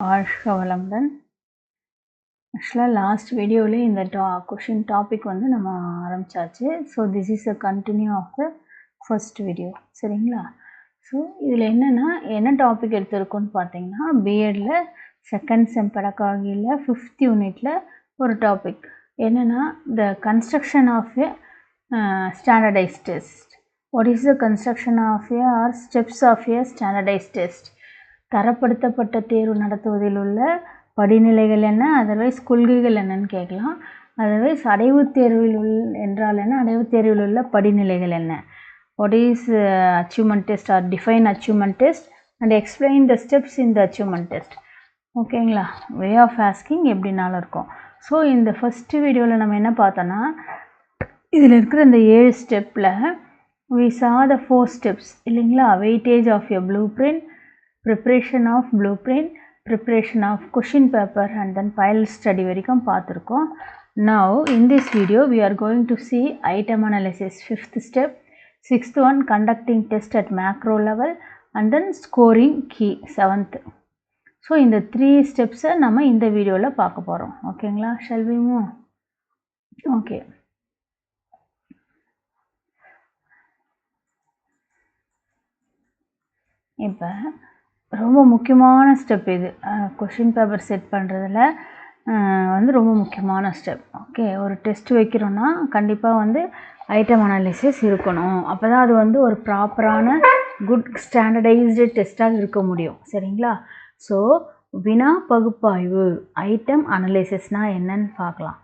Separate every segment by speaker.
Speaker 1: வாழ்க வளமுடன். ஆக்சுவலாக லாஸ்ட் வீடியோவிலே இந்த கொஷின் டாபிக் வந்து நம்ம ஆரம்பித்தாச்சு. So this is a continue of the first video. சரிங்களா? ஸோ இதில் என்ன டாபிக் எடுத்திருக்கோன்னு பார்த்தீங்கன்னா, பிஎட்டில் செகண்ட் செம் பெடகாகியில் 5th யூனிட்டில் ஒரு டாபிக் என்னென்னா, the construction of a standardised test. What is the construction of a or steps of a standardised test? தரப்படுத்தப்பட்ட தேர்வு நடத்துவதில் உள்ள படிநிலைகள் என்ன, அதர்வைஸ் கொள்கைகள் என்னன்னு கேட்கலாம். அதர்வைஸ் அடைவுத் தேர்வில் என்றால் என்ன, அடைவுத் தேர்வில் உள்ள படிநிலைகள் என்ன, what is achievement test or define achievement test and explain the steps in the achievement test. ஓகேங்களா? வே ஆஃப் ஆஸ்கிங் எப்படினாலும் இருக்கும். ஸோ இந்த ஃபஸ்ட்டு வீடியோவில் நம்ம என்ன பார்த்தோன்னா, இதில் இருக்கிற இந்த 7 ஸ்டெப்பில் we saw the 4 steps இல்லைங்களா? Weightage of a blueprint, preparation of blueprint, preparation of question paper and then pilot study வரைக்கும் பார்த்துருக்கோம். Now in this video we are going to see item analysis 5th step, 6th one conducting test at macro level and then scoring key 7th. So இந்த 3 ஸ்டெப்ஸை நம்ம இந்த வீடியோவில் பார்க்க போகிறோம். ஓகேங்களா? shall we move? Okay, இப்போ ரொம்ப முக்கியமான ஸ்டெப் இது. கொஷின் பேப்பர் செட் பண்ணுறதுல வந்து ரொம்ப முக்கியமான ஸ்டெப். ஓகே, ஒரு டெஸ்ட் வைக்கிறோன்னா கண்டிப்பாக வந்து ஐட்டம் அனாலிசிஸ் இருக்கணும். அப்போ தான் அது வந்து ஒரு ப்ராப்பரான குட் ஸ்டாண்டர்டைஸ்டு டெஸ்ட்டாக இருக்க முடியும். சரிங்களா? ஸோ வினா பகுப்பாய்வு, ஐட்டம் அனாலிசிஸ்னால் என்னன்னு பார்க்கலாம்.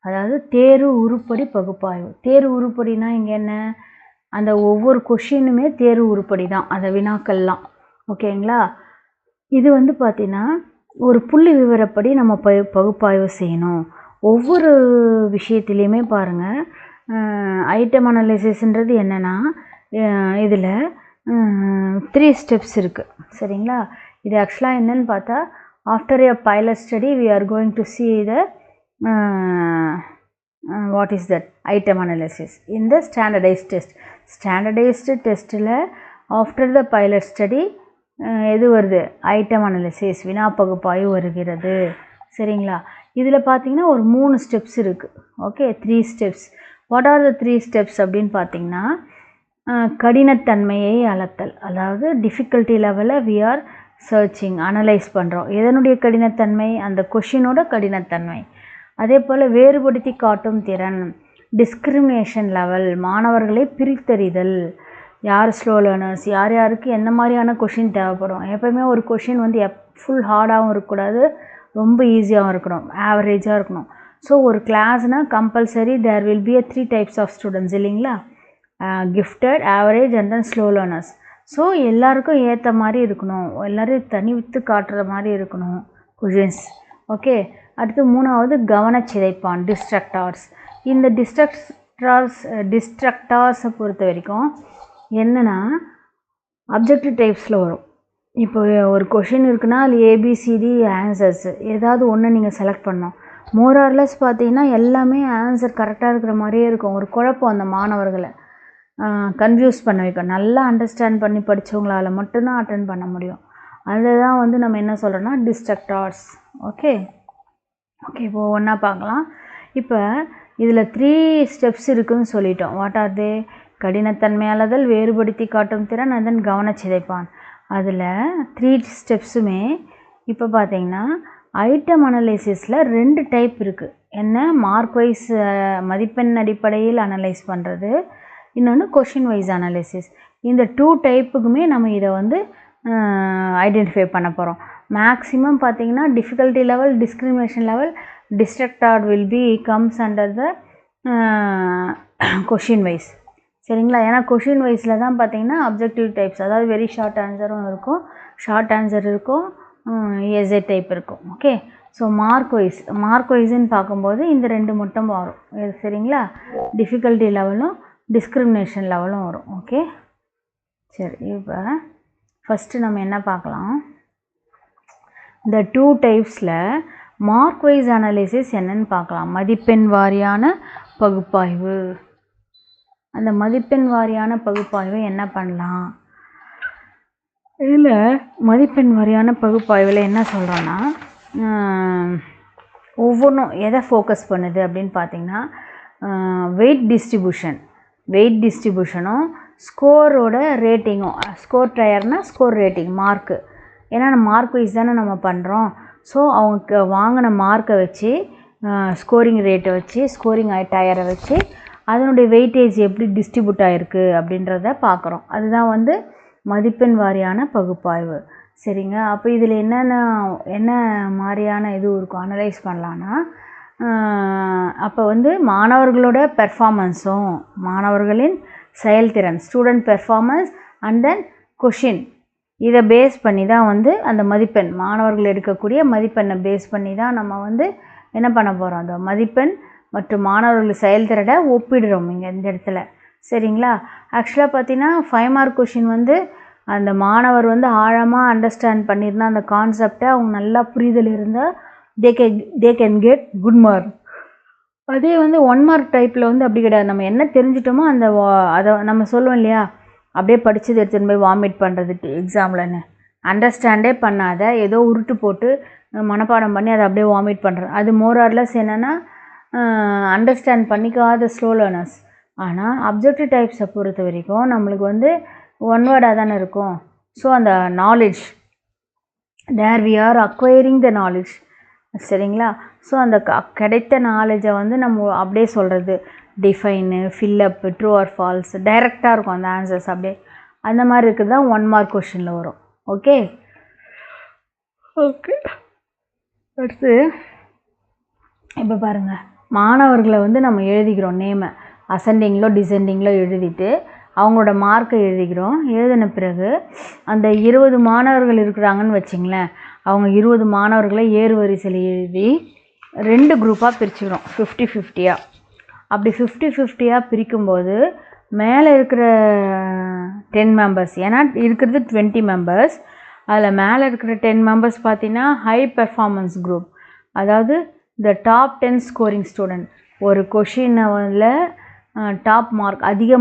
Speaker 1: அதாவது தேர்வு உருப்படி பகுப்பாய்வு. தேர்வு உருப்படினா இங்கே என்ன, அந்த ஒவ்வொரு கொஷினுமே தேர்வு உருப்படி தான், அந்த வினாக்கள்லாம். ஓகேங்களா? இது வந்து பார்த்திங்கன்னா ஒரு புள்ளி விவரப்படி நம்ம பகுப்பாய்வு செய்யணும். ஒவ்வொரு விஷயத்துலேயுமே பாருங்கள், ஐட்டம் அனாலிசிஸ்ன்றது என்னென்னா, இதில் 3 ஸ்டெப்ஸ் இருக்குது. சரிங்களா? இது ஆக்சுவலாக என்னன்னு பார்த்தா, after a pilot study we are going to see the what is that item analysis in the standardised test. Standardised டெஸ்ட்டில் ஆஃப்டர் த பைலட் ஸ்டடி எது வருது? ஐட்டம் அனாலிசிஸ், வினா பகுப்பாய்வு வருகிறது. சரிங்களா? இதில் பார்த்தீங்கன்னா ஒரு 3 ஸ்டெப்ஸ் இருக்குது. Okay, 3 steps. What are the 3 steps அப்படின்னு பார்த்தீங்கன்னா, கடினத்தன்மையை அளத்தல். அதாவது டிஃபிகல்ட்டி லெவலில் வி ஆர் சர்ச்சிங், அனலைஸ் பண்ணுறோம். எதனுடைய கடினத்தன்மை? அந்த கொஷினோட கடினத்தன்மை. அதே போல் வேறுபடுத்தி காட்டும் திறன், டிஸ்கிரிமினேஷன் லெவல், மாணவர்களை பிரித்தறிதல், யார் ஸ்லோ லேர்னர்ஸ், யார் யாருக்கு எந்த மாதிரியான கொஷின் தேவைப்படும். எப்போயுமே ஒரு கொஷின் வந்து ஃபுல் ஹார்டாகவும் இருக்கக்கூடாது, ரொம்ப ஈஸியாகவும் இருக்கணும், ஆவரேஜாக இருக்கணும். ஸோ ஒரு கிளாஸ்னால் compulsory there will be 3 types of students இல்லைங்களா? Gifted, average and then slow learners. So எல்லாருக்கும் ஏற்ற மாதிரி இருக்கணும், எல்லோரும் தனித்து காட்டுற மாதிரி இருக்கணும் கொஷின்ஸ். ஓகே, அடுத்து 3வது கவனச்சிதைப்பான், டிஸ்ட்ரக்டார்ஸ். இந்த டிஸ்ட்ரக்டார்ஸை பொறுத்த வரைக்கும் என்னென்னா அப்ஜெக்டிவ் டைப்ஸில் வரும். இப்போ ஒரு கொஷின் இருக்குன்னா அது ஏபிசிடி ஆன்சர்ஸ் ஏதாவது ஒன்று நீங்கள் செலக்ட் பண்ணணும். மோரார்லெஸ் பார்த்தீங்கன்னா எல்லாமே ஆன்சர் கரெக்டாக இருக்கிற மாதிரியே இருக்கும். ஒரு குழப்பம் அந்த மாணவர்களை கன்ஃபியூஸ் பண்ண வைக்கும். நல்லா அண்டர்ஸ்டாண்ட் பண்ணி படித்தவங்களால் மட்டும்தான் அட்டென்ட் பண்ண முடியும். அதுதான் வந்து நம்ம என்ன சொல்கிறோன்னா டிஸ்ட்ரக்டார்ஸ். ஓகே ஓகே, இப்போது ஒன்றா பார்க்கலாம். இப்போ இதில் 3 ஸ்டெப்ஸ் இருக்குதுன்னு சொல்லிட்டோம். வாட் ஆர் தே? கடினத்தன்மையாளதல், வேறுபடுத்தி காட்டும் திறன், and then கவனச்சிதைப்பான். அதில் 3 ஸ்டெப்ஸுமே இப்போ பார்த்தீங்கன்னா ஐட்டம் அனலைசிஸில் 2 டைப் இருக்குது. என்ன? மார்க் வைஸ் மதிப்பெண் அடிப்படையில் அனலைஸ் பண்ணுறது, இன்னொன்று கொஷின் வைஸ் அனலைசிஸ். இந்த 2 டைப்புக்குமே நம்ம இதை வந்து ஐடென்டிஃபை பண்ண போகிறோம். மேக்ஸிமம் பார்த்தீங்கன்னா difficulty level, discrimination level, distractor will be comes under the question wise. சரிங்களா? ஏன்னா கொஷின் வைஸில் தான் பார்த்தீங்கன்னா அப்ஜெக்டிவ் டைப்ஸ், அதாவது வெரி ஷார்ட் ஆன்சரும் இருக்கும், ஷார்ட் ஆன்சர் இருக்கும், எஸ்ஏ டைப் இருக்கும். ஓகே, ஸோ மார்க் வைஸ்ன்னு பார்க்கும்போது இந்த 2 மட்டும் வரும். சரிங்களா? டிஃபிகல்ட்டி லெவலும் டிஸ்கிரிமினேஷன் லெவலும் வரும். ஓகே, சரி. இப்போ ஃபஸ்ட்டு நம்ம என்ன பார்க்கலாம், இந்த 2 டைப்ஸில் மார்க் வைஸ் அனாலிசிஸ் என்னன்னு பார்க்கலாம். மதிப்பெண் வாரியான பகுப்பாய்வு. அந்த மதிப்பெண் வாரியான பகுப்பாய்வு என்ன பண்ணலாம்? இதில் மதிப்பெண் வாரியான பகுப்பாய்வில் என்ன சொல்கிறோன்னா, ஒவ்வொன்றும் எதை ஃபோக்கஸ் பண்ணுது அப்படின்னு பார்த்திங்கன்னா, வெயிட் டிஸ்ட்ரிபியூஷனும் ஸ்கோரோட ரேட்டிங்கும். ஸ்கோர் டயர்னால் ஸ்கோர் ரேட்டிங் மார்க்கு. ஏன்னா நம்ம மார்க் வைஸ் தானே நம்ம பண்ணுறோம். ஸோ அவங்க வாங்கின மார்க்கை வச்சு ஸ்கோரிங் ரேட்டை வச்சு ஸ்கோரிங் டயரை வச்சு அதனுடைய வெயிட்டேஜ் எப்படி டிஸ்ட்ரிபியூட் ஆகிருக்கு அப்படின்றத பார்க்குறோம். அதுதான் வந்து மதிப்பெண் வாரியான பகுப்பாய்வு. சரிங்க. அப்போ இதில் என்ன மாதிரியான இது இருக்கும் அனலைஸ் பண்ணலான்னா, அப்போ வந்து மாணவர்களோட பெர்ஃபார்மன்ஸும் மாணவர்களின் செயல்திறன் student performance and then question இதை பேஸ் பண்ணி தான் வந்து அந்த மதிப்பெண் மாணவர்கள் எடுக்கக்கூடிய மதிப்பெண்ணை பேஸ் பண்ணி தான் நம்ம வந்து என்ன பண்ண போகிறோம், அந்த மதிப்பெண் மற்றும் மாணவர்கள் செயல்திறனை ஒப்பிடுறோம் இங்கே இந்த இடத்துல. சரிங்களா. ஆக்சுவலாக பார்த்தீங்கன்னா 5 மார்க் கொஷின் வந்து அந்த மாணவர் வந்து ஆழமாக அண்டர்ஸ்டாண்ட் பண்ணியிருந்தால் அந்த கான்செப்டை அவங்க நல்லா புரிதல் இருந்தால் they can get good mark. அதே வந்து 1 மார்க் டைப்பில் வந்து அப்படி கிடையாது. நம்ம என்ன தெரிஞ்சிட்டோமோ அதை நம்ம சொல்லுவோம் இல்லையா, அப்படியே படித்தது எடுத்துன்னு போய் வாமிட் பண்ணுறது எக்ஸாம்லன்னு, அண்டர்ஸ்டாண்டே பண்ணாத ஏதோ உருட்டு போட்டு மனப்பாடம் பண்ணி அதை அப்படியே வாமிட் பண்ணுறது, அது மோரார்லெஸ் என்னென்னா அண்டர்ஸ்டாண்ட் பண்ணிக்காத ஸ்லோ லேர்னர்ஸ். ஆனால் அப்ஜெக்டிவ் டைப்ஸை பொறுத்த வரைக்கும் நம்மளுக்கு வந்து ஒன் வேர்டாக தானே இருக்கும். ஸோ அந்த knowledge there we are acquiring the knowledge. சரிங்களா. ஸோ அந்த கிடைத்த நாலேஜை வந்து நம்ம அப்படியே சொல்கிறது, define, fill up, true or false, டைரெக்டாக இருக்கும் அந்த ஆன்சர்ஸ் அப்படியே. அந்த மாதிரி இருக்கிறது தான் 1 மார்க் கொஷினில் வரும். ஓகே. அடுத்து இப்போ பாருங்கள், மாணவர்களை வந்து நம்ம எழுதிக்கிறோம் நேமை அசெண்டிங்கிலோ டிசெண்டிங்கிலோ எழுதிட்டு அவங்களோட மார்க்கை எழுதிக்கிறோம். எழுதின பிறகு அந்த 20 மாணவர்கள் இருக்கிறாங்கன்னு வச்சிங்களேன், அவங்க 20 மாணவர்களை ஏறு வரிசையில் எழுதி 2 குரூப்பாக பிரிச்சுக்கிறோம் 50-50. அப்படி 50-50 பிரிக்கும்போது மேலே இருக்கிற 10 மெம்பர்ஸ், ஏன்னா இருக்கிறது 20 மெம்பர்ஸ், அதில் மேலே இருக்கிற 10 மெம்பர்ஸ் பார்த்திங்கன்னா ஹை பெர்ஃபார்மன்ஸ் குரூப், அதாவது இந்த டாப் 10 ஸ்கோரிங் ஸ்டூடெண்ட். ஒரு கொஷினில் டாப் மார்க் அதிக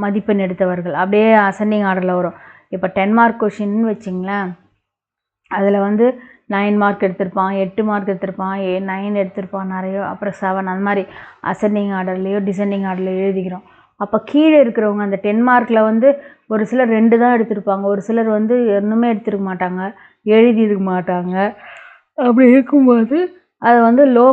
Speaker 1: மதிப்பெண் எடுத்தவர்கள் அப்படியே அசெண்டிங் ஆர்டரில் வரும். இப்போ 10 மார்க் கொஷின்னு வச்சிங்களேன், அதில் வந்து 9 மார்க் எடுத்திருப்பான், 8 மார்க் எடுத்திருப்பான், 9 எடுத்திருப்பான் நிறைய, அப்புறம் 7, அந்த மாதிரி அசெண்டிங் ஆர்டர்லேயோ டிசெண்டிங் ஆர்டர்லையோ எழுதிக்கிறோம். அப்போ கீழே இருக்கிறவங்க அந்த 10 மார்க்கில் வந்து ஒரு சிலர் 2 தான் எடுத்திருப்பாங்க, ஒரு சிலர் வந்து ஒன்றுமே எடுத்துருக்க மாட்டாங்க, எழுதியிருக்க மாட்டாங்க. அப்படி இருக்கும்போது அதை வந்து லோ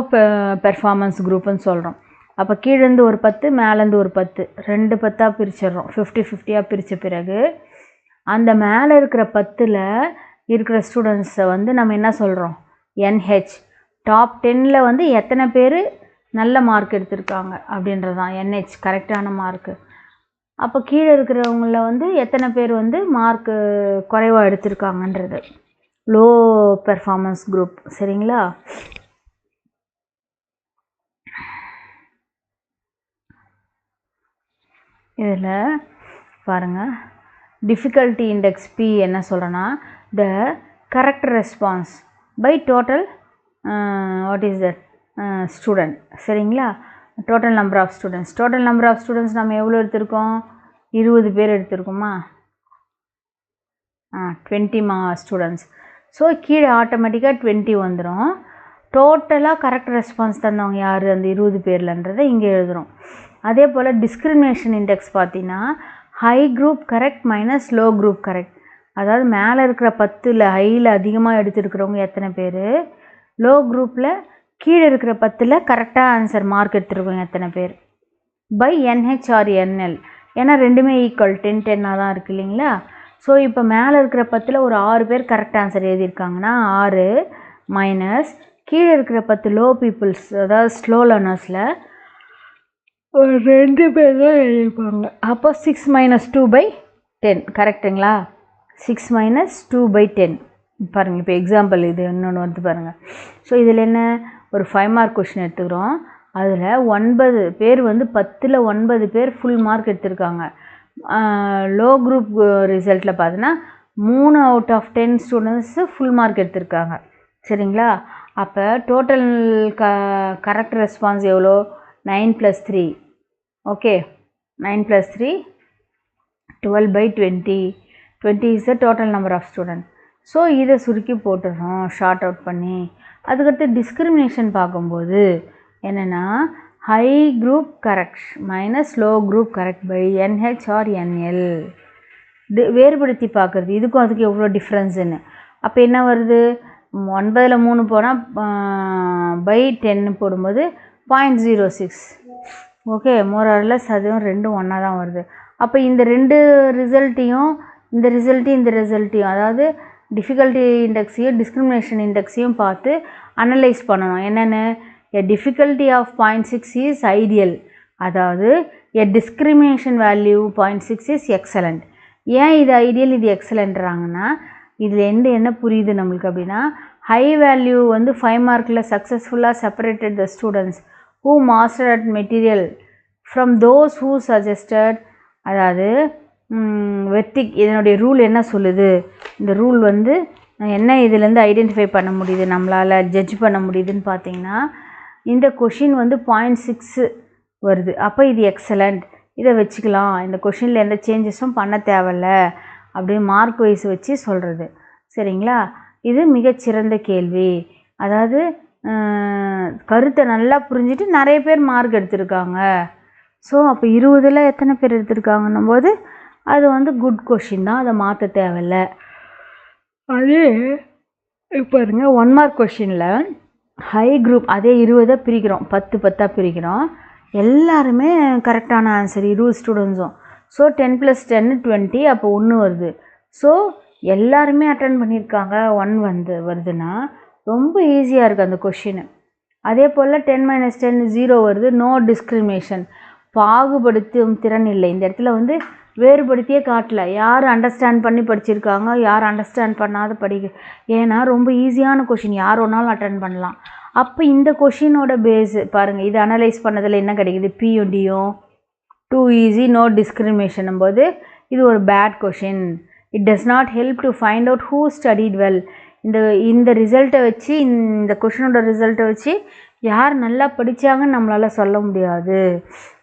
Speaker 1: பெர்ஃபார்மன்ஸ் குரூப்புன்னு சொல்கிறோம். அப்போ கீழேருந்து ஒரு 10, மேலேருந்து ஒரு 10, 2 10 பிரிச்சிடுறோம். 50-50 பிரித்த பிறகு அந்த மேலே இருக்கிற 10ல் இருக்கிற ஸ்டூடெண்ட்ஸை வந்து நம்ம என்ன சொல்கிறோம், NH. டாப் 10ல் வந்து எத்தனை பேர் நல்ல மார்க் எடுத்திருக்காங்க அப்படின்றது தான் NH, கரெக்டான மார்க்கு. அப்போ கீழே இருக்கிறவங்கள வந்து எத்தனை பேர் வந்து மார்க்கு குறைவாக எடுத்திருக்காங்கன்றது லோ பெர்ஃபார்மன்ஸ் குரூப். சரிங்களா. இதில் பாருங்கள், டிஃபிகல்ட்டி இண்டெக்ஸ் P என்ன சொல்கிறேன்னா, the correct response by total what is that student. சரிங்களா. டோட்டல் நம்பர் ஆஃப் ஸ்டூடெண்ட்ஸ் நம்ம எவ்வளோ எடுத்திருக்கோம், 20 பேர் எடுத்திருக்கோமா, 20 ஸ்டூடெண்ட்ஸ். ஸோ கீழே ஆட்டோமேட்டிக்காக 20 வந்துடும். டோட்டலாக கரெக்ட் ரெஸ்பான்ஸ் தந்தவங்க யார், அந்த 20 பேர்லன்றதை இங்கே எழுதுகிறோம். அதே போல் டிஸ்கிரிமினேஷன் இண்டெக்ஸ் பார்த்தீங்கன்னா high group correct minus low group correct. அதாவது மேலே இருக்கிற 10ல் ஹையில் அதிகமாக எடுத்துருக்கிறவங்க எத்தனை பேர், லோ குரூப்பில் கீழே இருக்கிற 10ல் கரெக்டாக ஆன்சர் மார்க் எடுத்துருக்கோங்க எத்தனை பேர், பை NH ஆர் NL. ஏன்னா ரெண்டுமே ஈக்குவல் 10-10 தான் இருக்குது இல்லைங்களா. ஸோ இப்போ மேலே இருக்கிற 10ல் ஒரு 6 பேர் கரெக்ட் ஆன்சர் எழுதியிருக்காங்கன்னா 6 மைனஸ் கீழே இருக்கிற 10 லோ பீப்புள்ஸ், அதாவது ஸ்லோ லேர்னர்ஸில் ஒரு 2 பேர் தான் எழுதியிருப்பாங்க. அப்போ 6 - 2/10 கரெக்டுங்களா. 6 - 2/10 பாருங்கள். இப்போ எக்ஸாம்பிள் இது இன்னொன்று வந்து பாருங்கள். ஸோ இதில் என்ன, ஒரு 5 மார்க் கொஷின் எடுத்துக்கிறோம். அதில் 9 பேர் வந்து 10ல் 9 பேர் ஃபுல் மார்க் எடுத்திருக்காங்க. லோ குரூப் ரிசல்ட்டில் பார்த்தீங்கன்னா 3 out of 10 students full mark எடுத்திருக்காங்க. சரிங்களா. அப்போ டோட்டல் கரெக்ட் ரெஸ்பான்ஸ் எவ்வளோ, 9 + 3. Okay, 9 + 3 12/20. 20 is the total number of students. So இதை சுருக்கி போட்டுடுறோம் ஷார்ட் அவுட் பண்ணி. அதுக்கடுத்து டிஸ்கிரிமினேஷன் பார்க்கும்போது என்னென்னா high group correct minus low group correct by NH or NL. வேறுபடுத்தி பார்க்குறது இதுக்கும் அதுக்கு எவ்வளோ டிஃப்ரென்ஸுன்னு. அப்போ என்ன வருது 9ல் 3 போனால் பை 10 போடும்போது 0.06. ஓகே மோரலஸ் அதுவும் ரெண்டும் ஒன்றா தான் வருது. அப்போ இந்த ரெண்டு ரிசல்ட்டையும் இந்த ரிசல்ட்டையும் அதாவது டிஃபிகல்ட்டி இண்டெக்ஸையும் டிஸ்கிரிமினேஷன் இண்டெக்ஸையும் பார்த்து அனலைஸ் பண்ணணும். என்னென்னு எ டிஃபிகல்ட்டி ஆஃப் 0.6 இஸ் ஐடியல், அதாவது எ டிஸ்கிரிமினேஷன் வேல்யூ 0.6 இஸ் எக்ஸலண்ட். ஏன் இது ஐடியல் இது எக்ஸலண்ட்றாங்கன்னா இதில் என்ன புரியுது நம்மளுக்கு அப்படின்னா ஹை வேல்யூ வந்து 5 மார்க்கில் சக்ஸஸ்ஃபுல்லாக separated the students who mastered material from those who suggested. அதாவது வெர்டிக் இதனுடைய ரூல் என்ன சொல்லுது, இந்த ரூல் வந்து என்ன இதுலேருந்து ஐடென்டிஃபை பண்ண முடியுது நம்மளால் ஜட்ஜ் பண்ண முடியுதுன்னு பார்த்தீங்கன்னா இந்த கொஷின் வந்து 0.6 வருது. அப்போ இது எக்ஸலண்ட், இதை வச்சுக்கலாம், இந்த கொஷினில் எந்த சேஞ்சஸும் பண்ண தேவையில்ல அப்படி மார்க் வைஸ் வச்சு சொல்கிறது. சரிங்களா, இது மிகச்சிறந்த கேள்வி. அதாவது கருத்தை நல்லா புரிஞ்சுட்டு நிறைய பேர் மார்க் எடுத்திருக்காங்க. ஸோ அப்போ 20ல் எத்தனை பேர் எடுத்திருக்காங்கன்னும் போது அது வந்து குட் கொஷின் தான், அதை மாற்ற தேவையில்லை. அதே இப்போ இருங்க 1 மார்க் கொஷினில் ஹை குரூப் அதே 20 பிரிக்கிறோம், 10 பிரிக்கிறோம். எல்லாருமே கரெக்டான ஆன்சர் 20 ஸ்டூடெண்ட்ஸும். ஸோ 10 + 10 20, அப்போ 1 வருது. ஸோ எல்லாருமே அட்டன் பண்ணியிருக்காங்க 1 வருதுன்னா ரொம்ப ஈஸியாக இருக்குது அந்த கொஷின். அதே போல் 10 - 10 0 வருது. நோ டிஸ்கிரிமினேஷன், பாகுபடுத்தும் திறன் இல்லை. இந்த இடத்துல வந்து வேறுபடுத்தியே காட்டல, யார் அண்டர்ஸ்டாண்ட் பண்ணி படிச்சிருக்காங்க யார் அண்டர்ஸ்டாண்ட் பண்ணாத ஏன்னா ரொம்ப ஈஸியான கொஷின், யார் ஒன்றாலும் அட்டன் பண்ணலாம். அப்போ இந்த கொஷினோட பேஸு பாருங்கள், இது அனலைஸ் பண்ணதில் என்ன கிடைக்குது, பியூடியும் டூ ஈஸி நோ டிஸ்கிரிமினேஷன் போது இது ஒரு bad question. It does not help to find out who studied well. இந்த ரிசல்ட்டை வச்சு இந்த கொஷினோட ரிசல்ட்டை வச்சு யார் நல்லா படித்தாங்கன்னு நம்மளால் சொல்ல முடியாது.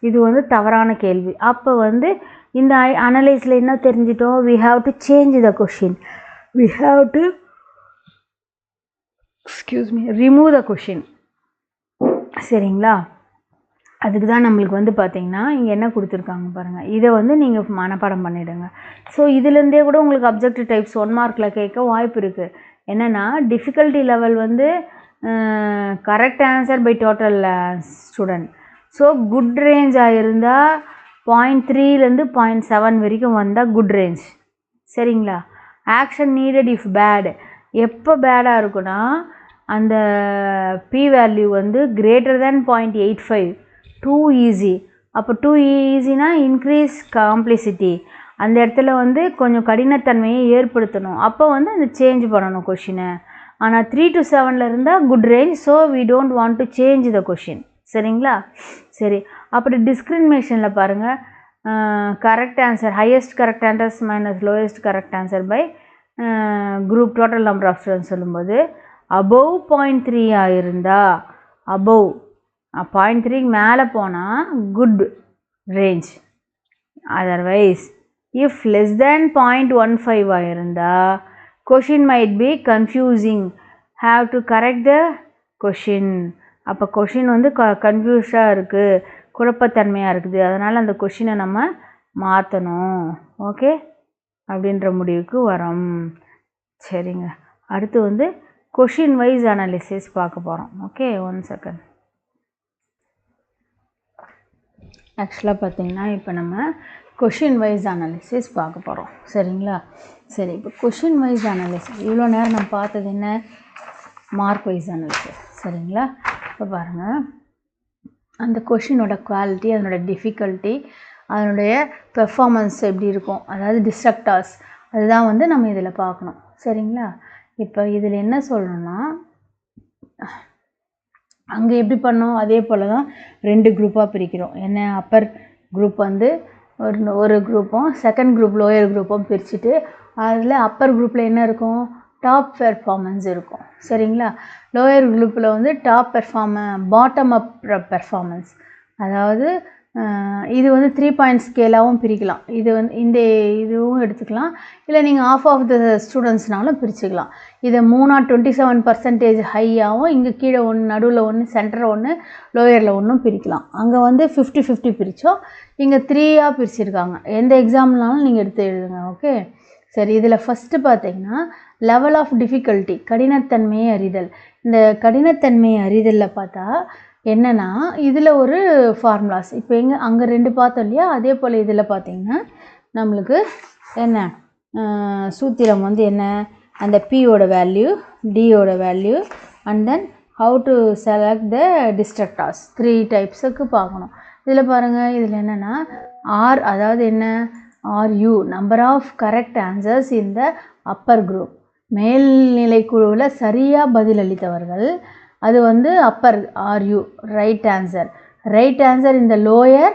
Speaker 1: இது வந்து தவறான கேள்வி. அப்போ வந்து இந்த அனலைஸில் என்ன தெரிஞ்சிட்டோம், we have to change the question, we have to remove the question. சரிங்களா, அதுக்கு தான் நம்மளுக்கு வந்து பார்த்திங்கன்னா இங்கே என்ன கொடுத்துருக்காங்க பாருங்கள், இதை வந்து நீங்கள் மனப்பாடம் பண்ணிவிடுங்க. ஸோ இதுலேருந்தே கூட உங்களுக்கு அப்ஜெக்டிவ் டைப்ஸ் 1 மார்க்கில் கேட்க வாய்ப்பு இருக்குது. என்னென்னா டிஃபிகல்ட்டி லெவல் வந்து correct answer by total student. So good ரேஞ்சாக இருந்தால் 0.3லேருந்து 0.7 வரைக்கும் வந்தால் குட் ரேஞ்ச். சரிங்களா, ஆக்ஷன் நீடட் இஃப் பேட், எப்போ பேடாக இருக்குன்னா அந்த பி வேல்யூ வந்து greater than 0.85, டூ ஈஸி. அப்போ டூ ஈஸினா இன்க்ரீஸ் காம்ப்ளிசிட்டி, அந்த இடத்துல வந்து கொஞ்சம் கடினத்தன்மையை ஏற்படுத்தணும். அப்போ வந்து அந்த சேஞ்ச் பண்ணணும் கொஷினை. ஆனால் 3 to 7 இருந்தால் good range. So we don't want to change the question. சரிங்களா, சரி. அப்படி டிஸ்கிரிமினேஷனில் பாருங்கள், correct answer highest correct answers minus lowest correct answer by group total number of students சொல்லும்போது அபவ் 0.3 இருந்தால் அபவ் 0.3க்கு மேலே போனால் good range. Otherwise if less than 0.15 இருந்தால் question might be confusing, have to correct the question. அப்போ question வந்து கன்ஃபியூஸாக இருக்குது, குழப்பத்தன்மையாக இருக்குது, அதனால் அந்த கொஷினை நம்ம மாற்றணும். ஓகே, அப்படின்ற முடிவுக்கு வரோம். சரிங்க, அடுத்து வந்து கொஷின் வைஸ் அனாலிசிஸ் பார்க்க போகிறோம். Okay, 1 second. ஆக்சுவலாக பார்த்திங்கன்னா இப்போ நம்ம கொஷின் வைஸ் அனாலிசிஸ் பார்க்க போகிறோம். சரிங்களா, சரி. இப்போ கொஷின் வைஸ் அனாலிசிஸ் இவ்வளோ நேரம் நம்ம பார்த்தது என்ன, மார்க் வைஸ் அனாலிசிஸ். சரிங்களா, இப்போ பாருங்கள், அந்த கொஷினோட குவாலிட்டி, அதனோட டிஃபிகல்ட்டி, அதனுடைய பெர்ஃபார்மன்ஸ் எப்படி இருக்கும், அதாவது டிஸ்ட்ரக்டார்ஸ், அதுதான் வந்து நம்ம இதில் பார்க்கணும். சரிங்களா, இப்போ இதில் என்ன சொல்லணும்னா அங்கே எப்படி பண்ணோம் அதே போல் தான் 2 குரூப்பாக பிரிக்கிறோம். என்ன, அப்பர் குரூப் வந்து ஒரு குரூப்பும் செகண்ட் குரூப் லோயர் குரூப்பும் பிரிச்சுட்டு அதில் அப்பர் குரூப்பில் என்ன இருக்கும், டாப் பெர்ஃபார்மன்ஸ் இருக்கும். சரிங்களா, லோயர் குரூப்பில் வந்து பாட்டம் அப் பெர்ஃபார்மன்ஸ், அதாவது இது வந்து 3 பாயிண்ட் ஸ்கேலாகவும் பிரிக்கலாம். இது வந்து இந்த இதுவும் எடுத்துக்கலாம், இல்லை நீங்கள் ஆஃப் த ஸ்டூடெண்ட்ஸ்னாலும் பிரிச்சுக்கலாம். இதை 27% ஹையாகவும், இங்கே கீழே ஒன்று, நடுவில் ஒன்று, சென்டர் ஒன்று, லோயரில் ஒன்றும் பிரிக்கலாம். அங்கே வந்து 50-50 பிரித்தோம், இங்கே 3ஆக பிரிச்சுருக்காங்க. எந்த எக்ஸாம்னாலும் நீங்கள் எடுத்து எழுதுங்க. ஓகே, சரி. இதில் ஃபஸ்ட்டு பார்த்தீங்கன்னா லெவல் ஆஃப் டிஃபிகல்ட்டி, கடினத்தன்மையை அறிதல். இந்த கடினத்தன்மையை அறிதலில் பார்த்தா என்னென்னா, இதில் ஒரு ஃபார்முலாஸ் இப்போ அங்கே 2 பார்த்தோம் இல்லையா, அதே போல் இதில் பார்த்திங்கன்னா நம்மளுக்கு என்ன சூத்திரம் வந்து என்ன, அந்த பியோட வேல்யூ, டியோட value, and then how to select the distractors, 3 டைப்ஸுக்கு பார்க்கணும். இதில் பாருங்கள், இதில் என்னென்னா ஆர், அதாவது என்ன, RU number of correct answers in the upper group, மேல்நிலை குழுவில் சரியாக பதிலளித்தவர்கள், அது வந்து upper RU, right answer. Right answer இந்த லோயர்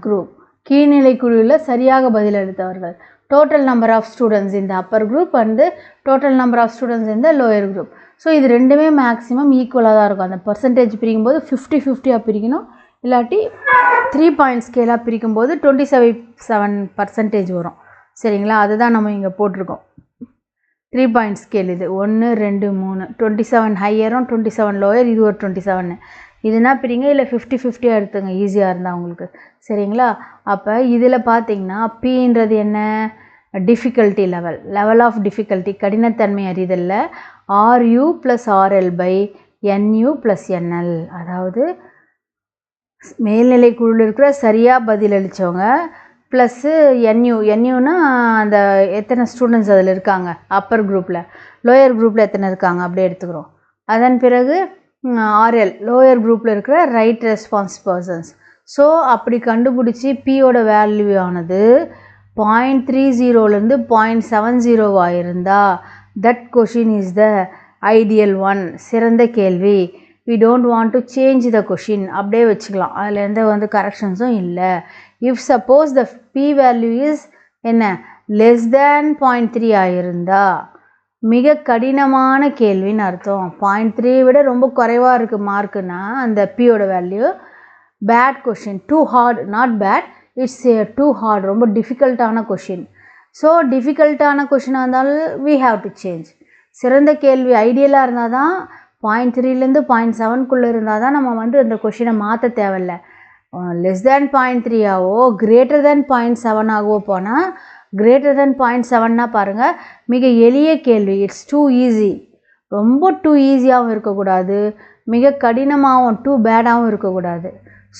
Speaker 1: குரூப், கீழ்நிலை குழுவில் சரியாக பதிலளித்தவர்கள். டோட்டல் நம்பர் ஆஃப் ஸ்டூடெண்ட்ஸ் இந்த upper group and total number of students இந்த லோயர் குரூப். ஸோ இது ரெண்டுமே மேக்ஸிமம் ஈக்குவலாக தான் இருக்கும். அந்த பர்சன்டேஜ் பிரிக்கும்போது 50-50 பிரிக்கணும், இல்லாட்டி 3 பாயிண்ட் ஸ்கேலாக பிரிக்கும்போது 27% வரும். சரிங்களா, அதுதான் நம்ம இங்கே போட்டிருக்கோம். 3 பாயிண்ட் ஸ்கேல் இது 1 2 3, 27 ஹையரும் 27 லோயர், இது ஒரு 27. இதுனா பிரிங்க, இல்லை 50-50 எடுத்துங்க, ஈஸியாக இருந்தால் உங்களுக்கு. சரிங்களா, அப்போ இதில் பார்த்தீங்கன்னா பின்றது என்ன, difficulty level, level of difficulty, கடினத்தன்மை அறிதலில் RU plus RL by NU plus NL. அதாவது மேல்நிலை குழுவில் இருக்கிற சரியாக பதிலளித்தவங்க ப்ளஸ்ஸு என்யூனா அந்த எத்தனை ஸ்டூடெண்ட்ஸ் அதில் இருக்காங்க அப்பர் குரூப்பில், லோயர் குரூப்பில் எத்தனை இருக்காங்க அப்படியே எடுத்துக்கிறோம். அதன் பிறகு ஆர்எல், லோயர் குரூப்பில் இருக்கிற ரைட் ரெஸ்பான்ஸ் பர்சன்ஸ். ஸோ அப்படி கண்டுபிடிச்சி பியோட வேல்யூ ஆனது 0.30 0.70 இருந்தால் that question is the ideal one, சிறந்த கேள்வி. we don't want to change the question, அப்படியே வச்சுக்கலாம், அதில் எந்த வந்து கரெக்ஷன்ஸும் இல்லை. if suppose the p value is என்ன less than 0.3 ஆயிருந்தா மிக கடினமான கேள்வின்னு அர்த்தம். 0.3 விட ரொம்ப குறைவாக இருக்குது மார்க்குன்னா அந்த பியோட value bad question, too hard, not bad, it's too hard, ரொம்ப டிஃபிகல்ட்டான கொஷின். ஸோ டிஃபிகல்ட்டான கொஷினாக இருந்தாலும் we have to change. சிறந்த கேள்வி ஐடியலாக இருந்தால் தான் 0.3 0.7 இருந்தால் தான் நம்ம வந்து அந்த கொஷினை மாற்ற தேவையில்ல. லெஸ் தேன் 0.3 ஆகவோ கிரேட்டர் தேன் 0.7 ஆகவோ போனால், கிரேட்டர் தேன் 0.7னா பாருங்கள் மிக எளிய கேள்வி, இட்ஸ் டூ ஈஸி, ரொம்ப டூ ஈஸியாகவும் இருக்கக்கூடாது, மிக கடினமாகவும் டூ பேடாகவும் இருக்கக்கூடாது.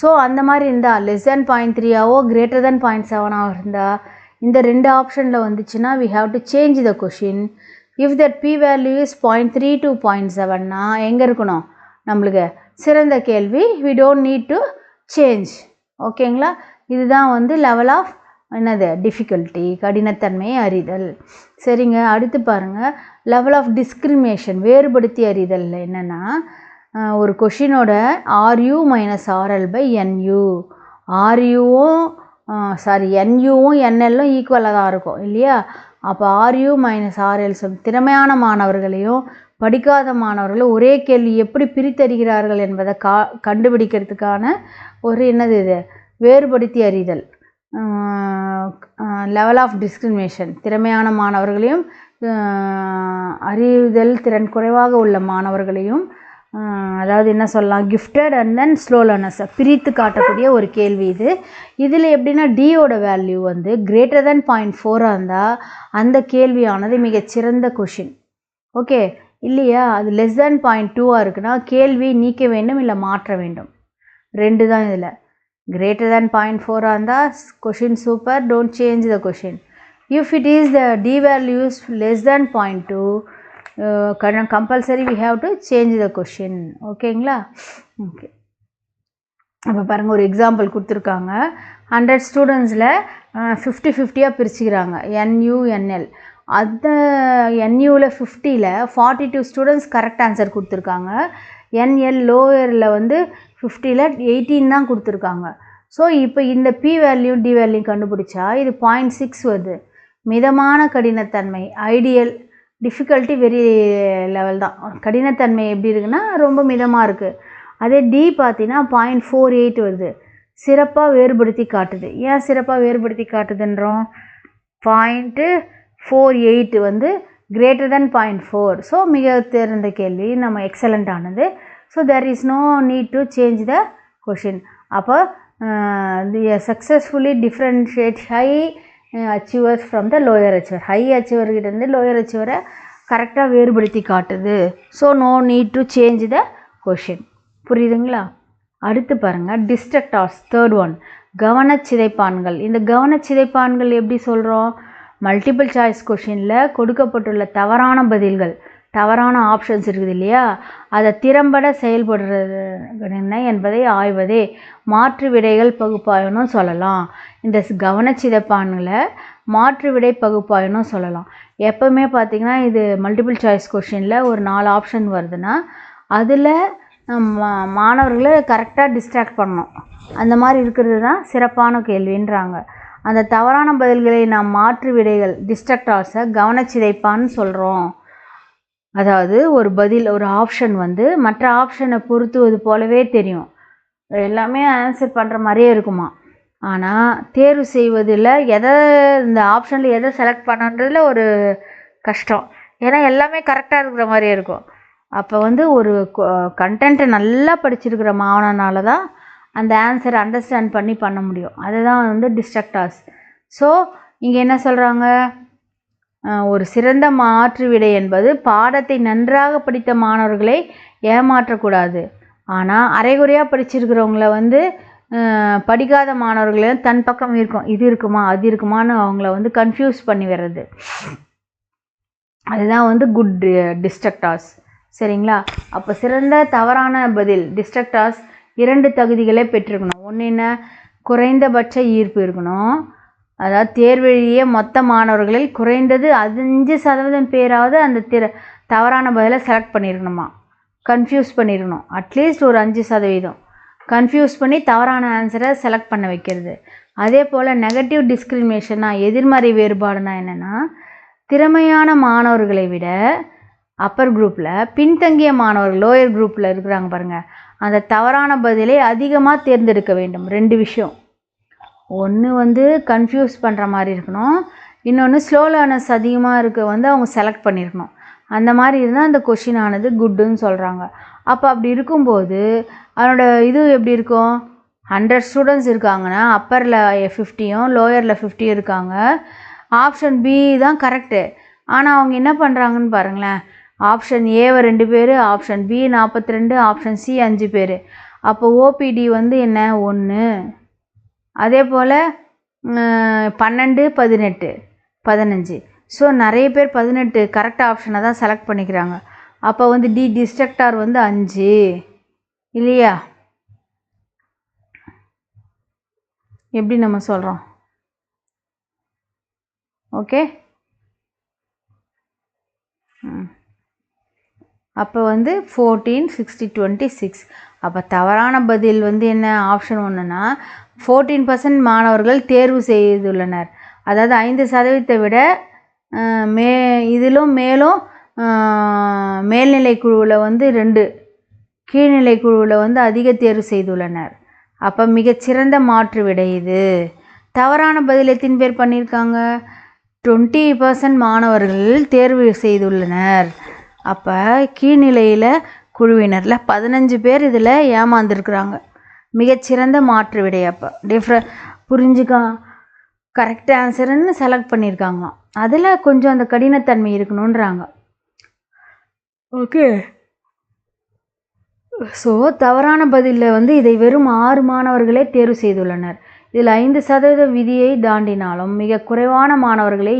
Speaker 1: ஸோ அந்த மாதிரி இருந்தால் லெஸ் தேன் 0.3 ஆகவோ கிரேட்டர் தேன் 0.7 இருந்தால் இந்த 2 ஆப்ஷனில் வந்துச்சுன்னா we have to change the question. if that p value is 0.3 to 0.7னா எங்கே இருக்கணும் நம்மளுக்கு சிறந்த கேள்வி, we don't need to change. ஓகேங்களா, இதுதான் வந்து லெவல் ஆஃப் என்னது டிஃபிகல்ட்டி, கடினத்தன்மையை அறிதல். சரிங்க, அடுத்து பாருங்கள் லெவல் ஆஃப் டிஸ்கிரிமினேஷன், வேறுபடுத்தி அறிதல். என்னென்னா ஒரு கொஷினோட ஆர்யூ மைனஸ் ஆர்எல் பை என்யூ, ஆர்யூவும் என்யூவும் என்எல்லும் ஈக்குவலாக தான் இருக்கும் இல்லையா. அப்போ ஆர்யூ மைனஸ் ஆர்எல் திறமையான மாணவர்களையும் படிக்காத மாணவர்களும் ஒரே கேள்வி எப்படி பிரித்தறிகிறார்கள் என்பதை கண்டுபிடிக்கிறதுக்கான ஒரு என்னது இது வேறுபடுத்தி அறிதல், லெவல் ஆஃப் டிஸ்கிரிமினேஷன். திறமையான மாணவர்களையும் அறிதல் திறன் குறைவாக உள்ள மாணவர்களையும், அதாவது என்ன சொல்லலாம், கிஃப்டட் அண்ட் தென் ஸ்லோ லேர்னர்ஸை பிரித்து காட்டக்கூடிய ஒரு கேள்வி இது. இதில் எப்படின்னா டியோட வேல்யூ வந்து கிரேட்டர் தென் 0.4 இருந்தால் அந்த கேள்வியானது மிகச்சிறந்த கொஷின். ஓகே இல்லையா, அது லெஸ் தேன் 0.2 இருக்குன்னா கேள்வி நீக்க வேண்டும் இல்லை மாற்ற வேண்டும், 2 தான் இதில். கிரேட்டர் தேன் 0.4 இருந்தால் question super, don't change the question. If it is the D values less than 0.2 compulsory we have to change the question. ஓகேங்களா, ஓகே. அப்போ பாருங்கள் ஒரு எக்ஸாம்பிள் கொடுத்துருக்காங்க. 100 ஸ்டூடெண்ட்ஸில் 50-50 பிரிச்சுக்கிறாங்க NU NL. அந்த NUவில் 50ல் 42 ஸ்டூடெண்ட்ஸ் கரெக்ட் ஆன்சர் கொடுத்துருக்காங்க. NL லோயரில் வந்து 50ல் 18 தான் கொடுத்துருக்காங்க. ஸோ இப்போ இந்த P வேல்யூ டி வேல்யூ கண்டுபிடிச்சா இது 0.6 வருது. மிதமான கடினத்தன்மை, ஐடியல், டிஃபிகல்ட்டி வெரி லெவல் தான். கடினத்தன்மை எப்படி இருக்குன்னா ரொம்ப மிதமாக இருக்குது. அதே டி பார்த்தீங்கன்னா 0.48 வருது. சிறப்பாக வேறுபடுத்தி காட்டுது. ஏன் சிறப்பாக வேறுபடுத்தி காட்டுதுன்றோம்? 0.48 வந்து greater than 0.4. ஸோ மிக தேர்ந்த கேள்வி, நம்ம எக்ஸலண்ட் ஆனது. So there is no need to change the question. அப்போ successfully differentiate high achievers from the lower achiever. High அச்சீவர்கிட்டேருந்து லோயர் அச்சீவரை கரெக்டாக வேறுபடுத்தி காட்டுது. So no need to change the question. புரியுதுங்களா? அடுத்து பாருங்கள், டிஸ்ட்ரக்டார்ஸ். Third one, கவனச்சிதைப்பான்கள். இந்த கவனச்சிதைப்பான்கள் எப்படி சொல்கிறோம்? மல்டிபிள் சாய்ஸ் கொஷினில் கொடுக்கப்பட்டுள்ள தவறான பதில்கள், தவறான ஆப்ஷன்ஸ் இருக்குது இல்லையா, அதை திறம்பட செயல்படுறது என்ன என்பதை ஆய்வதே மாற்று விடைகள் பகுப்பாய்வுன்னு சொல்லலாம். இந்த கவனச்சிதைப்பான்களை மாற்று விடை பகுப்பாய்வுன்னு சொல்லலாம். எப்போவுமே பார்த்திங்கன்னா இது மல்டிபிள் சாய்ஸ் கொஷினில் ஒரு 4 ஆப்ஷன் வருதுன்னா அதில் மாணவர்களை கரெக்டாக டிஸ்ட்ராக்ட் பண்ணணும். அந்த மாதிரி இருக்கிறது தான் சிறப்பான கேள்வின்றாங்க. அந்த தவறான பதில்களை நாம் மாற்று விடைகள் டிஸ்ட்ரக்டார்ஸை கவனச்சிதைப்பான்னு சொல்கிறோம். அதாவது ஒரு பதில், ஒரு ஆப்ஷன் வந்து மற்ற ஆப்ஷனை பொருத்துவது போலவே தெரியும், எல்லாமே ஆன்சர் பண்ணுற மாதிரியே இருக்குமா. ஆனால் தேர்வு செய்வதில் இந்த ஆப்ஷனில் எதை செலக்ட் பண்ணுன்றதுல ஒரு கஷ்டம். ஏன்னா எல்லாமே கரெக்டாக இருக்கிற மாதிரியே இருக்கும். அப்போ வந்து ஒரு கண்டென்ட்டை நல்லா படிச்சிருக்கிற மாணவனால தான் அந்த ஆன்சரை அண்டர்ஸ்டாண்ட் பண்ண முடியும். அதுதான் வந்து டிஸ்ட்ரக்டார்ஸ். ஸோ இங்கே என்ன சொல்கிறாங்க? ஒரு சிறந்த மாற்று விடை என்பது பாடத்தை நன்றாக படித்த மாணவர்களை ஏமாற்றக்கூடாது. ஆனால் அரைகுறையாக படிச்சிருக்கிறவங்கள வந்து படிக்காத மாணவர்களையும் தன் பக்கம் இருக்கும், இது இருக்குமா அது இருக்குமான்னு அவங்கள வந்து கன்ஃபியூஸ் பண்ணி வர்றது. அதுதான் வந்து குட் டிஸ்ட்ரக்டார்ஸ். சரிங்களா? அப்போ சிறந்த தவறான பதில் டிஸ்ட்ரக்டார்ஸ் 2 தகுதிகளை பெற்றிருக்கணும். ஒன்று என்ன? குறைந்தபட்ச ஈர்ப்பு இருக்கணும். அதாவது தேர்வெழுதிய மொத்த மாணவர்களில் குறைந்தது 5% பேராவது அந்த தவறான பதிலை செலக்ட் பண்ணியிருக்கணுமா, கன்ஃபியூஸ் பண்ணியிருக்கணும். அட்லீஸ்ட் ஒரு 5% கன்ஃபியூஸ் பண்ணி தவறான ஆன்சரை செலக்ட் பண்ண வைக்கிறது. அதே போல் நெகட்டிவ் டிஸ்கிரிமினேஷனாக எதிர்மறை வேறுபாடுனா என்னென்னா, திறமையான மாணவர்களை விட அப்பர் குரூப்பில் பின்தங்கிய மாணவர்கள் லோயர் குரூப்பில் இருக்கிறாங்க பாருங்கள், அந்த தவறான பதிலை அதிகமாக தேர்ந்தெடுக்க வேண்டும். 2 விஷயம். ஒன்று வந்து கன்ஃபியூஸ் பண்ணுற மாதிரி இருக்கணும், இன்னொன்று ஸ்லோ லேர்னர்ஸ் அதிகமாக இருக்க வந்து அவங்க செலக்ட் பண்ணியிருக்கணும். அந்த மாதிரி இருந்தால் அந்த கொஷின் ஆனது குட்டுன்னு சொல்கிறாங்க. அப்போ அப்படி இருக்கும்போது அதனோட இது எப்படி இருக்கும்? 100 ஸ்டூடெண்ட்ஸ் இருக்காங்கன்னா அப்பரில் 50யும் லோயரில் 50 இருக்காங்க. ஆப்ஷன் பி தான் கரெக்டு. ஆனால் அவங்க என்ன பண்ணுறாங்கன்னு பாருங்களேன், ஆப்ஷன் ஏவை 2 பேர், ஆப்ஷன் பி 42, ஆப்ஷன் சி 5 பேர். அப்போ ஓபிடி வந்து என்ன? 1. அதே போல் 12, 18, 15. ஸோ நிறைய பேர் 18 கரெக்ட் ஆப்ஷனை தான் செலக்ட் பண்ணிக்கிறாங்க. அப்போ வந்து டிஸ்ட்ரக்டார் வந்து 5 இல்லையா? எப்படி நம்ம சொல்கிறோம்? ஓகே. அப்போ வந்து 14, 60, 26. அப்போ தவறான பதில் வந்து என்ன? ஆப்ஷன் 1னா 14% மாணவர்கள் தேர்வு செய்துள்ளனர். அதாவது 5% விட இதிலும் மேலும் மேல்நிலை குழுவில் வந்து 2, கீழ்நிலை குழுவில் வந்து அதிக தேர்வு செய்துள்ளனர். அப்போ மிகச்சிறந்த மாற்று விடை இது. தவறான பதில் எத்தனை பேர் பண்ணியிருக்காங்க? 20% மாணவர்கள் தேர்வு செய்துள்ளனர். அப்போ கீழ்நிலையில் குழுவினரில் 15 பேர் இதில் ஏமாந்துருக்குறாங்க. மிகச்சிறந்த மாற்று விடை. அப்போ புரிஞ்சுக்கா, கரெக்ட் ஆன்சருன்னு செலக்ட் பண்ணியிருக்காங்களாம். அதில் கொஞ்சம் அந்த கடினத்தன்மை இருக்கணுன்றாங்க. ஓகே. ஸோ தவறான பதிலில் வந்து இதை வெறும் 6 மாணவர்களே தேர்வு செய்துள்ளனர். இதில் 5% விதியை தாண்டினாலும் மிக குறைவான மாணவர்களை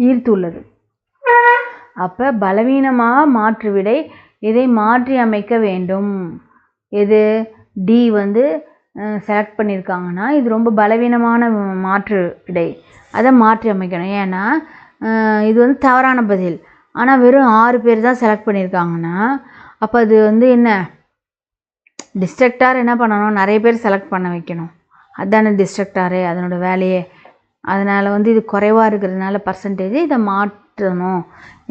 Speaker 1: ஈர்த்துள்ளது. அப்போ பலவீனமாக மாற்று விடை, இதை மாற்றி அமைக்க வேண்டும். இது டி வந்து செலக்ட் பண்ணியிருக்காங்கன்னா இது ரொம்ப பலவீனமான மாற்று விடை, அதை மாற்றி அமைக்கணும். ஏன்னா இது வந்து தவறான பதில், ஆனால் வெறும் 6 பேர் தான் செலக்ட் பண்ணியிருக்காங்கன்னா அப்போ அது வந்து என்ன? டிஸ்ட்ரக்டார் என்ன பண்ணணும்? நிறைய பேர் செலக்ட் பண்ண வைக்கணும். அதுதானே டிஸ்ட்ரக்டாரு, அதனோட வேலையே. அதனால் வந்து இது குறைவாக இருக்கிறதுனால பர்சன்டேஜ் இதை மாற்றணும்,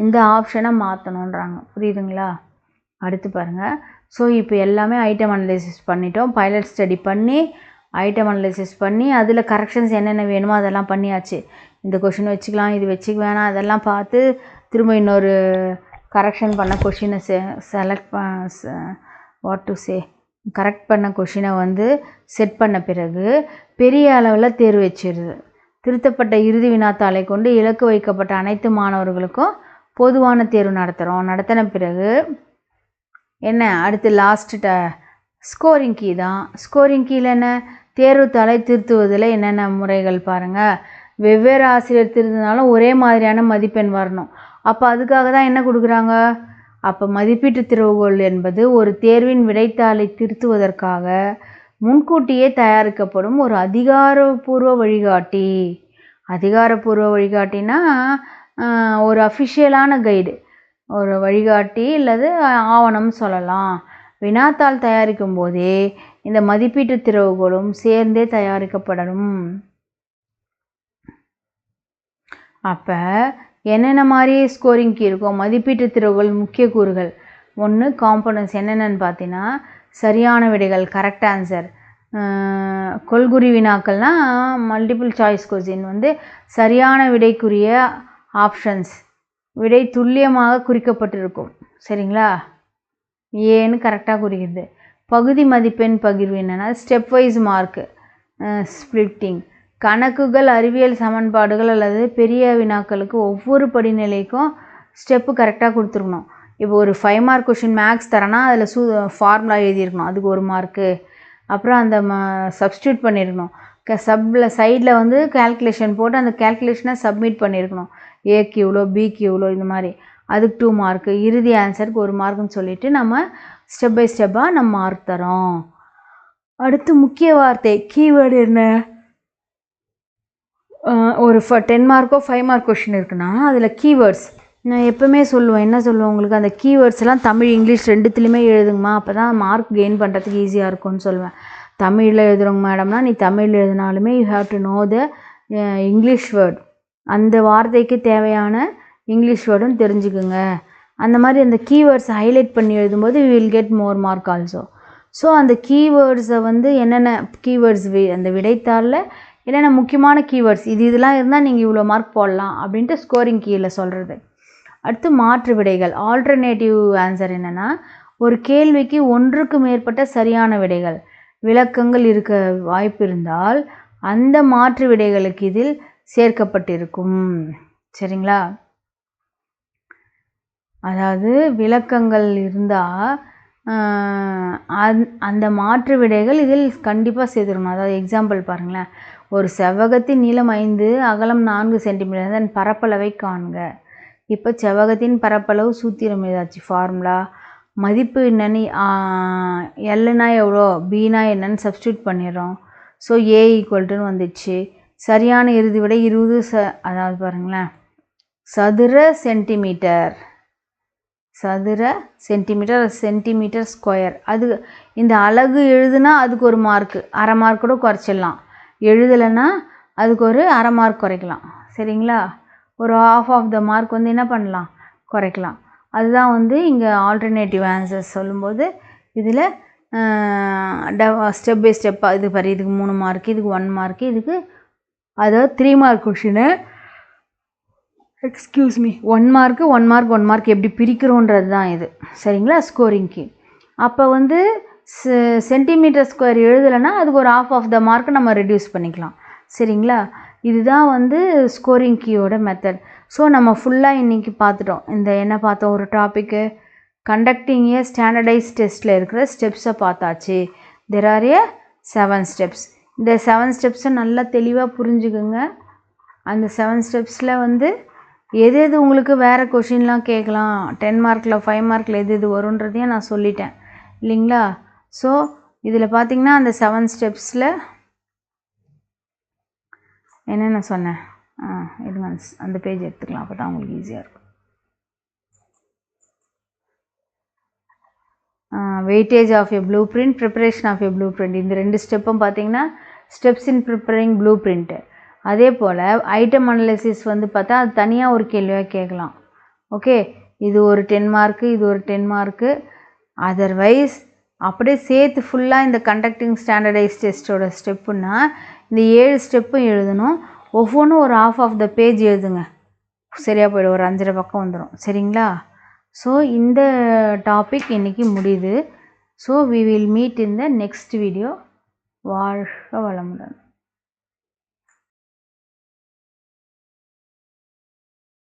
Speaker 1: இந்த ஆப்ஷனை மாற்றணுன்றாங்க. புரியுதுங்களா? அடுத்து பாருங்கள், ஸோ இப்போ எல்லாமே ஐட்டம் அனலைசிஸ் பண்ணிட்டோம். பைலட் ஸ்டடி பண்ணி ஐட்டம் அனலைசிஸ் பண்ணி அதில் கரெக்ஷன்ஸ் என்னென்ன வேணுமோ அதெல்லாம் பண்ணியாச்சு. இந்த கொஷின் வச்சுக்கலாம், இது வச்சுக்க வேணாம், அதெல்லாம் பார்த்து திரும்ப இன்னொரு கரெக்ஷன் பண்ண கொஷினை கரெக்ட் பண்ண கொஷினை வந்து செட் பண்ண பிறகு பெரிய அளவில் தேர்வு வச்சிருது. திருத்தப்பட்ட இறுதி வினாத்தாளை கொண்டு இலக்கு வைக்கப்பட்ட அனைத்து மாணவர்களுக்கும் பொதுவான தேர்வு நடத்தின பிறகு என்ன அடுத்து லாஸ்ட்டு ஸ்கோரிங் கீ தான். ஸ்கோரிங் கீயில் என்ன தேர்வுத்தாளை திருத்துவதில் என்னென்ன முறைகள் பாருங்கள். வெவ்வேறு ஆசிரியர் திருத்தினாலும் ஒரே மாதிரியான மதிப்பெண் வரணும். அப்போ அதுக்காக தான் என்ன கொடுக்குறாங்க, அப்போ மதிப்பீட்டு திறவுகோல் என்பது ஒரு தேர்வின் விடைத்தாளை திருத்துவதற்காக முன்கூட்டியே தயாரிக்கப்படும் ஒரு அதிகாரப்பூர்வ வழிகாட்டி. அதிகாரப்பூர்வ வழிகாட்டினா ஒரு அஃபிஷியலான கைடு, ஒரு வழிகாட்டி அல்லது ஆவணம் சொல்லலாம். வினாத்தாள் தயாரிக்கும் போதே இந்த மதிப்பீட்டு திறவுகோலும் சேர்ந்தே தயாரிக்கப்படணும். அப்போ என்னென்ன மாதிரி ஸ்கோரிங் கீ இருக்கும்? மதிப்பீட்டு திறவுகோல் முக்கிய கூறுகள். 1 காம்பனன்ட்ஸ் என்னென்னு பார்த்தீங்கன்னா சரியான விடைகள், கரெக்ட் ஆன்சர். கொள்குறி வினாக்கள்னால் மல்டிபிள் சாய்ஸ் கொஸ்டின் வந்து சரியான விடைக்குரிய ஆப்ஷன்ஸ், விடை துல்லியமாக குறிக்கப்பட்டிருக்கும். சரிங்களா, ஏன்னு கரெக்டாக குறிக்கிறது. பகுதி மதிப்பெண் பகிர்வு என்னென்னா ஸ்டெப் வைஸ் மார்க்கு ஸ்ப்ளிட்டிங். கணக்குகள், அறிவியல் சமன்பாடுகள் அல்லது பெரிய வினாக்களுக்கு ஒவ்வொரு படிநிலைக்கும் ஸ்டெப்பு கரெக்டாக கொடுத்துருக்கணும். இப்போ ஒரு 5 மார்க் கொஷின் மேக்ஸ் தரேன்னா அதில் ஃபார்முலா எழுதியிருக்கணும், அதுக்கு 1 மார்க்கு. அப்புறம் அந்த சப்ஸ்டியூட் பண்ணியிருக்கணும். சைடில் வந்து கேல்குலேஷன் போட்டு அந்த கேல்குலேஷனை சப்மிட் பண்ணியிருக்கணும். ஏக்கு இவ்வளோ, பிக்கு இவ்வளோ, இந்த மாதிரி. அதுக்கு 2 மார்க்கு. இறுதி ஆன்சருக்கு 1 மார்க்குன்னு சொல்லிவிட்டு நம்ம ஸ்டெப் பை ஸ்டெப்பாக நம்ம மார்க் தரோம். அடுத்து முக்கிய வார்த்தை கீவேர்டு என்ன? ஒரு 10 மார்க்கோ 5 மார்க் கொஷின் இருக்குன்னா அதில் கீவேர்ட்ஸ் நான் எப்போவுமே சொல்லுவேன். என்ன சொல்லுவேன் உங்களுக்கு, அந்த கீவேர்ட்ஸ்லாம் தமிழ் இங்கிலீஷ் ரெண்டுத்துலேயுமே எழுதுங்கம்மா, அப்போ தான் மார்க் கெயின் பண்ணுறதுக்கு ஈஸியாக இருக்கும்னு சொல்லுவேன். தமிழில் எழுதுகிறவங்க மேடம்னா நீ தமிழில் எழுதினாலுமே you have to know the English word. அந்த வார்த்தைக்கு தேவையான இங்கிலீஷ் வேர்டும் தெரிஞ்சுக்குங்க. அந்த மாதிரி அந்த கீவேர்ட்ஸ் ஹைலைட் பண்ணி எழுதும்போது we will get more mark also. So அந்த கீவேர்ட்ஸை வந்து என்னென்ன கீவேர்ட்ஸ் அந்த விடைத்தாளில் என்னென்ன முக்கியமான கீவேர்ட்ஸ் இதெல்லாம் இருந்தால் நீங்கள் இவ்வளோ மார்க் போடலாம் அப்படின்ட்டு ஸ்கோரிங் கீயில் சொல்கிறது. அடுத்து மாற்று விடைகள், ஆல்டர்னேட்டிவ் ஆன்சர் என்னென்னா ஒரு கேள்விக்கு ஒன்றுக்கு மேற்பட்ட சரியான விடைகள், விளக்கங்கள் இருக்க வாய்ப்பு இருந்தால் அந்த மாற்று விடைகளுக்கு இதில் சேர்க்கப்பட்டிருக்கும். சரிங்களா, அதாவது விளக்கங்கள் இருந்தால் அந்த மாற்று விடைகள் இதில் கண்டிப்பாக சேர்த்துக்கணும். அதாவது எக்ஸாம்பிள் பாருங்களேன், ஒரு செவ்வகத்தின் நீளம் 5, அகலம் 4 சென்டிமீட்டர், அதன் பரப்பளவை காண்க. இப்போ செவ்வகத்தின் பரப்பளவு சூத்திரம் ஏதாச்சு ஃபார்முலா, மதிப்பு என்னன்னு எல்லுனா எவ்வளோ, பினா என்னன்னு சப்ஸ்டியூட் பண்ணிடுறோம். ஸோ ஏ ஈக்குவல்ட்டுன்னு வந்துடுச்சு. சரியான இறுதி விடை 20 அதாவது பாருங்களேன் சதுர சென்டிமீட்டர் சென்டிமீட்டர் ஸ்கொயர். அது இந்த அலகு எழுதுனா அதுக்கு 1 மார்க்கு, அரை மார்க் கூட குறைச்சிடலாம். எழுதலைன்னா அதுக்கு ஒரு அரை மார்க் குறைக்கலாம். சரிங்களா, ஒரு ஆஃப் த மார்க் வந்து என்ன பண்ணலாம், குறைக்கலாம். அதுதான் வந்து இங்கே ஆல்டர்னேட்டிவ் ஆன்சர்ஸ் சொல்லும்போது இதில் ஸ்டெப் பை ஸ்டெப்பாக இது பாரு, இதுக்கு 3 மார்க்கு, இதுக்கு 1 மார்க்கு, இதுக்கு அதாவது 3 mark question, excuse me 1 mark 1 mark 1 mark எப்படி பிரிக்கிறோன்றது தான் இது. சரிங்களா, ஸ்கோரிங்க்கு. அப்போ வந்து சென்டிமீட்டர் ஸ்கொயர் எழுதலைன்னா அதுக்கு ஒரு ஆஃப் த மார்க்கு நம்ம ரெடியூஸ் பண்ணிக்கலாம். சரிங்களா, இதுதான் வந்து ஸ்கோரிங் கீயோட மெத்தட். ஸோ நம்ம ஃபுல்லாக இன்றைக்கி பார்த்துட்டோம். இந்த என்ன பார்த்தோம், ஒரு டாப்பிக்கு கண்டக்டிங் ஏ ஸ்டாண்டர்டைஸ் டெஸ்ட்டில் இருக்கிற ஸ்டெப்ஸை பார்த்தாச்சு. There are 7 steps. இந்த 7 ஸ்டெப்ஸை நல்லா தெளிவாக புரிஞ்சுக்குங்க. அந்த 7 ஸ்டெப்ஸில் வந்து எது எது உங்களுக்கு வேறு கொஷின்லாம் கேட்கலாம், 10 மார்க்கில் 5 மார்க்கில் எது எது வருன்றதையும் நான் சொல்லிட்டேன் இல்லைங்களா. ஸோ இதில் பார்த்திங்கன்னா அந்த 7 ஸ்டெப்ஸில் என்னென்ன சொன்னேன், இருங்க அந்த பேஜ் எடுத்துக்கலாம், அப்போ தான் உங்களுக்கு ஈஸியாக இருக்கும். Weightage of a blueprint, preparation of a blueprint, இந்த 2 ஸ்டெப்பும் பார்த்திங்கன்னா steps in preparing blueprint. அதே போல் ஐட்டம் அனலைசிஸ் வந்து பார்த்தா அது தனியாக ஒரு கேள்வியாக கேட்கலாம். ஓகே, இது ஒரு 10 மார்க்கு, இது ஒரு 10 மார்க்கு, அதர்வைஸ் அப்படியே சேர்த்து ஃபுல்லாக இந்த கண்டக்டிங் ஸ்டாண்டர்டைஸ் டெஸ்ட்டோட ஸ்டெப்புன்னா இந்த 7 ஸ்டெப்பும் எழுதணும். ஒவ்வொன்றும் ஒரு half ஆஃப் த பேஜ் எழுதுங்க, சரியாக போய்டும். ஒரு 5.5 பக்கம் வந்துடும். சரிங்களா? ஸோ இந்த டாபிக் இன்றைக்கி முடியுது. So we will meet in the next video. வாழ்க வளமுடன்.